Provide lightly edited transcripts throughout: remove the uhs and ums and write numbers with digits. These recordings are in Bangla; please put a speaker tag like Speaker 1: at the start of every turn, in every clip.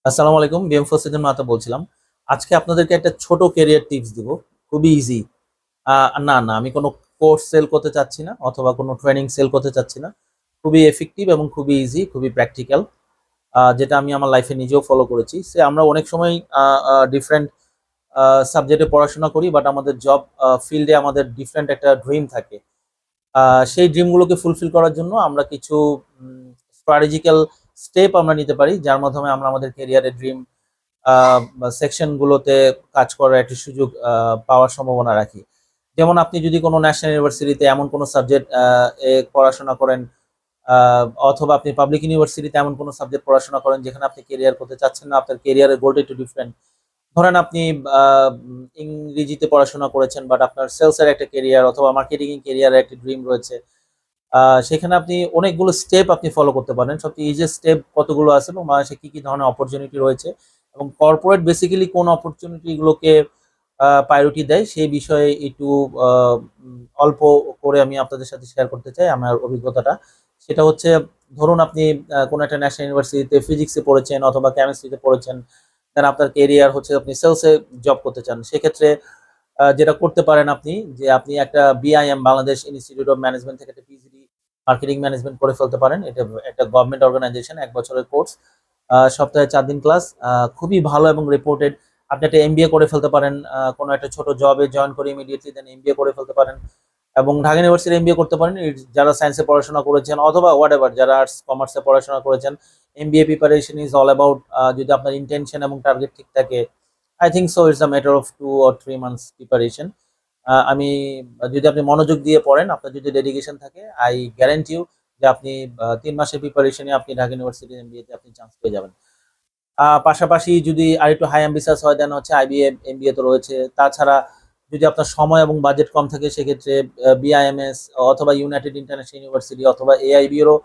Speaker 1: আসসালামু আলাইকুম, বিএম ফসিদুল মাতা বলছিলাম। আজকে আপনাদেরকে একটা ছোট ক্যারিয়ার টিপস দিব। খুবই ইজি। না, না, আমি কোনো কোর্স সেল করতে চাচ্ছি না অথবা কোনো ট্রেনিং সেল করতে চাচ্ছি না। খুবই এফেক্টিভ এবং খুবই ইজি, খুবই প্র্যাকটিক্যাল। যেটা আমি আমার লাইফে নিজেও ফলো করেছি। আমরা অনেক সময় ডিফারেন্ট সাবজেক্টে পড়াশোনা করি, বাট আমাদের জব ফিল্ডে আমাদের ডিফারেন্ট একটা ড্রিম থাকে। সেই ড্রিমগুলোকে ফুলফিল করার জন্য আমরা কিছু স্ট্র্যাটেজিক্যাল স্টেপ আমরা নিতে পারি, যার মাধ্যমে আমরা আমাদের ক্যারিয়ারের ড্রিম সেকশনগুলোতে কাজ করার একটি সুযোগ পাওয়ার সম্ভাবনা রাখি। যেমন আপনি যদি কোনো ন্যাশনাল ইউনিভার্সিটিতে এমন কোনো সাবজেক্ট পড়াশোনা করেন, অথবা আপনি পাবলিক ইউনিভার্সিটিতে এমন কোনো সাবজেক্ট পড়াশোনা করেন যেখানে আপনি কেরিয়ার করতে চাচ্ছেন না, আপনার কেরিয়ারের গোলটা একটু ডিফারেন্ট। ধরেন আপনি ইংরেজিতে পড়াশোনা করেছেন, বাট আপনার সেলসের একটা কেরিয়ার অথবা মার্কেটিং কেরিয়ারের একটা ড্রিম রয়েছে। সেখানে আপনি অনেকগুলো স্টেপ আপনি ফলো করতে পারেন। সবচেয়ে ইজিয়েস্ট স্টেপ কতগুলো আছে এবং বাংলাদেশে কি কি ধরনের অপরচুনিটি রয়েছে এবং কর্পোরেট বেসিক্যালি কোন অপরচুনিটি গুলোকে প্রায়োরিটি দেয় সেই বিষয়ে একটু অল্প করে আমি আপনাদের সাথে শেয়ার করতে চাই আমার অভিজ্ঞতাটা। সেটা হচ্ছে, ধরুন আপনি কোনো একটা ন্যাশনাল ইউনিভার্সিটিতে ফিজিক্সে পড়েছেন অথবা কেমিস্ট্রিতে পড়েছেন, দেন আপনার কেরিয়ার হচ্ছে আপনি সেলসে জব করতে চান। সেক্ষেত্রে যেটা করতে পারেন আপনি, যে আপনি একটা BIM Bangladesh institute of management থেকে একটা পিজিডি মার্কেটিং ম্যানেজমেন্ট করে ফেলতে পারেন। এটা একটা গভর্নমেন্ট অর্গানাইজেশন, ১ বছরের কোর্স, সপ্তাহে ৪ দিন ক্লাস, খুবই ভালো এবং রিপোর্টেড। আপনি একটা এমবিএ করে ফেলতে পারেন, কোনো একটা ছোট জবে জয়েন করে ইমিডিয়েটলি দেন এমবিএ করে ফেলতে পারেন এবং ঢাকা ইউনিভার্সিটির এমবিএ করতে পারেন। যারা সায়েন্সে পড়াশোনা করেছেন অথবা হোয়াট এভার, যারা আর্টস কমার্সে পড়াশোনা করেছেন, MBA preparation is all about, যদি আপনার ইন্টেনশন এবং টার্গেট ঠিক থাকে, I think so it's a matter of 2 or 3 months preparation. আমি যদি আপনি মনোযোগ দিয়ে পড়েন, আপনার যদি ডেডিকেশন থাকে, আই গ্যারান্টি ইউ যে আপনি 3 মাসের প্রিপারেশনে আপনি ঢাকা ইউনিভার্সিটির এমবিএতে আপনি চান্স পেয়ে যাবেন। পাশাপাশি যদি আরেকটু হাই অ্যাম্বিশাস হয়, দেন হচ্ছে আইবিএ এমবিএ তো রয়েছে। তাছাড়া যদি আপনার সময় এবং বাজেট কম থাকে, সেক্ষেত্রে বিআইএমএস অথবা ইউনাইটেড ইন্টারন্যাশনাল ইউনিভার্সিটি অথবা এআইবিএরও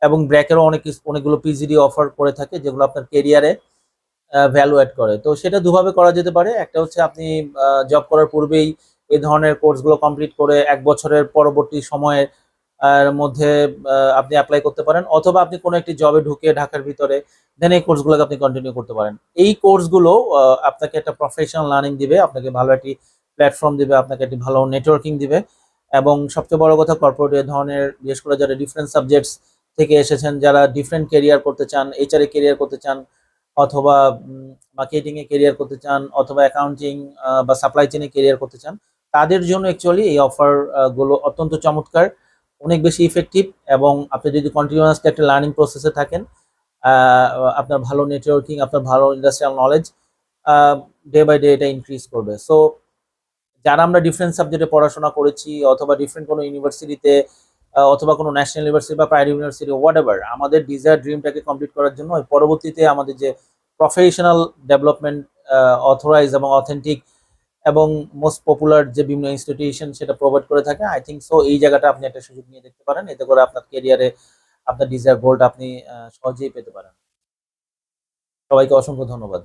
Speaker 1: এবং ব্র্যাকেরও অনেকগুলো পিজিডি অফার করে থাকে, যেগুলো আপনার কেরিয়ারে ভ্যালু অ্যাড করে। তো সেটা দুভাবে করা যেতে পারে। একটা হচ্ছে আপনি জব করার পূর্বেই এই ধরনের কোর্সগুলো কমপ্লিট করে ১ বছরের পরবর্তী সময়ের মধ্যে আপনি অ্যাপ্লাই করতে পারেন, অথবা আপনি কোনো একটি জবে ঢুকে ঢাকার ভিতরে দেন এই কোর্সগুলোকে আপনি কন্টিনিউ করতে পারেন। এই কোর্সগুলো আপনাকে একটা প্রফেশনাল লার্নিং দিবে, আপনাকে ভালো একটি প্ল্যাটফর্ম দিবে, আপনাকে একটি ভালো নেটওয়ার্কিং দিবে এবং সবচেয়ে বড় কথা, কর্পোরেট এ ধরনের, বিশেষ করে যারা ডিফারেন্ট সাবজেক্টস থেকে এসেছেন, যারা ডিফারেন্ট কেরিয়ার করতে চান, এইচআর এ কেরিয়ার করতে চান অথবা মার্কেটিং এ কেরিয়ার করতে চান অথবা অ্যাকাউন্টিং বা সাপ্লাই চেইনে কেরিয়ার করতে চান, তাদের জন্য অ্যাকচুয়ালি এই অফার গুলো অত্যন্ত চমৎকার, অনেক বেশি ইফেক্টিভ। এবং আপনি যদি কন্টিনিউয়াসলি একটা লার্নিং প্রসেসে থাকেন, আপনার ভালো নেটওয়ার্কিং, আপনার ভালো industrial knowledge day by day এটা ইনক্রিজ করবে। সো যারা আমরা ডিফারেন্ট সাবজেক্টে পড়াশোনা করেছি অথবা ডিফারেন্ট কোনো ইউনিভার্সিটিতে অথবা কোনো ন্যাশনাল ইউনিভার্সিটি বা প্রাইভেট ইউনিভার্সিটি হোয়াট এভার, আমাদের ডিজায়ার ড্রিমটাকে কমপ্লিট করার জন্য পরবর্তীতে আমাদের যে প্রফেশনাল ডেভেলপমেন্ট অথরাইজ এবং অথেন্টিক এবং মোস্ট পপুলার যে বিভিন্ন ইনস্টিটিউশন সেটা প্রোভাইড করে থাকে, আই থিঙ্ক সো এই জায়গাটা আপনি একটা সুযোগ নিয়ে দেখতে পারেন। এতে করে আপনার কেরিয়ারে আপনার ডিজায়ার গোলটা আপনি সহজেই পেতে পারেন। সবাইকে অসংখ্য ধন্যবাদ।